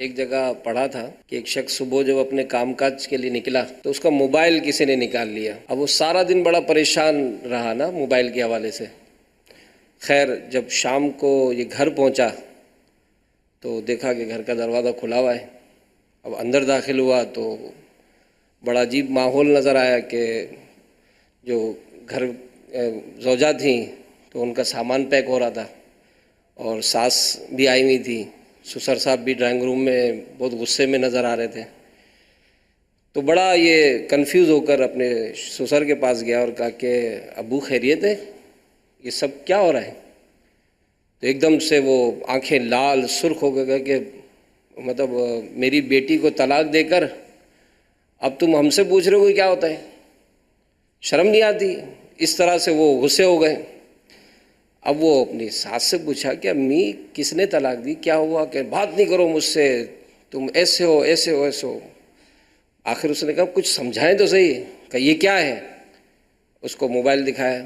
एक जगह पढ़ा था कि एक शख्स सुबह जब अपने कामकाज के लिए निकला तो उसका मोबाइल किसी ने निकाल लिया। अब वो सारा दिन बड़ा परेशान रहा ना मोबाइल के हवाले से। खैर जब शाम को ये घर पहुंचा तो देखा कि घर का दरवाज़ा खुला हुआ है। अब अंदर दाखिल हुआ तो बड़ा अजीब माहौल नज़र आया कि जो घर ज़ौजा थी तो उनका सामान पैक हो रहा था और सास भी आई हुई थी। ससुर साहब भी ड्राइंग रूम में बहुत गुस्से में नज़र आ रहे थे। तो बड़ा ये कंफ्यूज होकर अपने ससुर के पास गया और कहा कि अबू खैरियत है, ये सब क्या हो रहा है? तो एकदम से वो आंखें लाल सुर्ख हो गए कि मतलब मेरी बेटी को तलाक देकर अब तुम हमसे पूछ रहे हो कि क्या होता है, शर्म नहीं आती? इस तरह से वो गुस्से हो गए। अब वो अपनी सास से पूछा कि अम्मी किसने तलाक दी, क्या हुआ? कि बात नहीं करो मुझसे, तुम ऐसे हो ऐसे हो ऐसे हो। आखिर उसने कहा कुछ समझाएं तो सही, कि ये क्या है? उसको मोबाइल दिखाया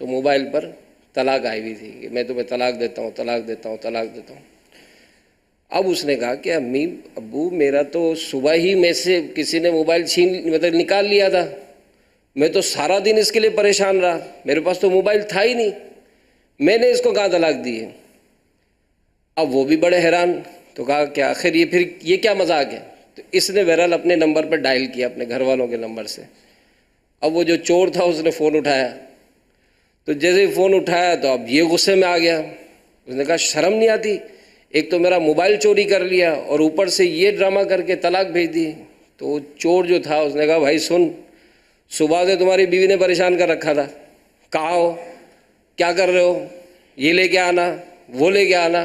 तो मोबाइल पर तलाक आई हुई थी कि मैं तुम्हें तलाक देता हूँ तलाक देता हूँ तलाक देता हूँ। अब उसने कहा कि अम्मी अब्बू मेरा तो सुबह ही में से किसी ने मोबाइल मतलब निकाल लिया था, मैं तो सारा दिन इसके लिए परेशान रहा, मेरे पास तो मोबाइल था ही नहीं, मैंने इसको कहाँ तलाक दी है? अब वो भी बड़े हैरान। तो कहा कि आखिर ये फिर ये क्या मजाक है? तो इसने बहरहाल अपने नंबर पर डायल किया, अपने घर वालों के नंबर से। अब वो जो चोर था उसने फ़ोन उठाया, तो जैसे ही फ़ोन उठाया तो अब ये गुस्से में आ गया। उसने कहा शर्म नहीं आती, एक तो मेरा मोबाइल चोरी कर लिया और ऊपर से ये ड्रामा करके तलाक भेज दी। तो चोर जो था उसने कहा भाई सुन, सुबह से तुम्हारी बीवी ने परेशान कर रखा था, कहाँ हो, क्या कर रहे हो, ये लेके आना वो लेके आना।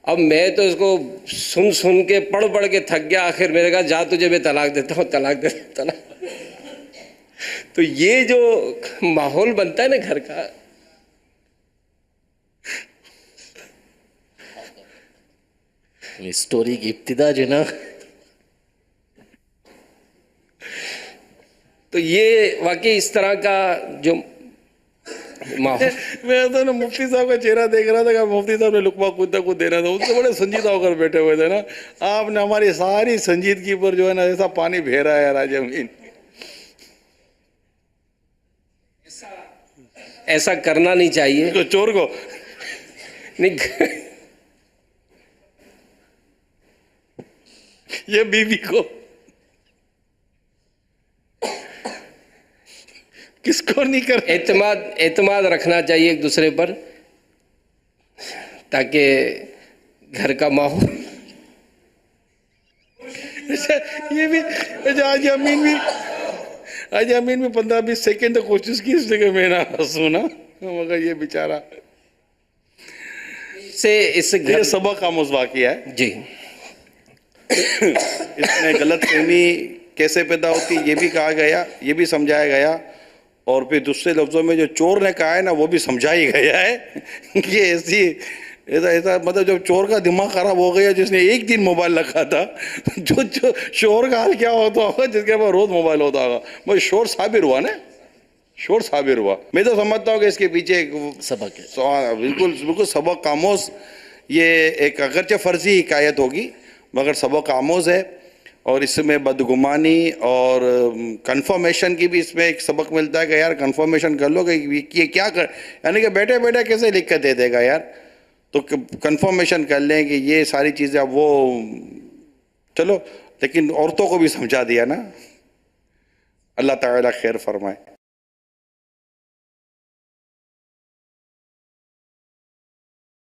अब मैं तो इसको सुन सुन के पढ़ पढ़ के थक गया। आखिर मैंने कहा जा तुझे मैं तलाक देता हूँ तलाक देता हूँ तलाक। तो ये जो माहौल बनता है ना घर का, स्टोरी की इब्तिदा जो ना, तो ये वाकई इस तरह का जो माहौल। मैं तो ना मुफ्ती साहब का चेहरा देख रहा था कि मुफ्ती साहब ने लुकमा खुद तक देना था, उससे बड़े संजीदा होकर बैठे हुए थे ना। आपने हमारी सारी संजीदगी पर जो है ना ऐसा पानी फेर रहा है राज अमीन। ऐसा करना नहीं चाहिए। तो चोर को नहीं ये बीवी को किसको नहीं कर, एतमाद रखना चाहिए एक दूसरे पर, ताकि घर का माहौल। ये भी आज अमीन भी 15-20 सेकेंड तो कोशिश की इसने कि मैं ना सुना, मगर ये बेचारा से इस घर सबक आमोज वाक़या है जी। इसमें गलतफहमी कैसे पैदा होती ये भी कहा गया, ये भी समझाया गया, और फिर दूसरे लफ्ज़ों में जो चोर ने कहा है ना वो भी समझा ही गया है कि ऐसा मतलब जब चोर का दिमाग ख़राब हो गया जिसने एक दिन मोबाइल रखा था, जो शोर का हाल क्या होता होगा जिसके पास रोज़ मोबाइल होता होगा। मैं शोर साबिर हुआ ना, शोर साबिर हुआ। मैं तो समझता हूँ कि इसके पीछे एक सबक है। बिल्कुल बिल्कुल सबक आमोज, ये एक अगरचे फ़र्जी हिकायत होगी मगर सबक आमोज है, और इसमें बदगुमानी और कंफर्मेशन की भी इसमें एक सबक मिलता है कि यार कंफर्मेशन कर लो कि ये क्या कर, यानी कि बैठे बैठे कैसे लिख कर दे देगा यार, तो कंफर्मेशन कर लें कि ये सारी चीज़ें। अब वो चलो, लेकिन औरतों को भी समझा दिया ना। अल्लाह ताला खैर फरमाए।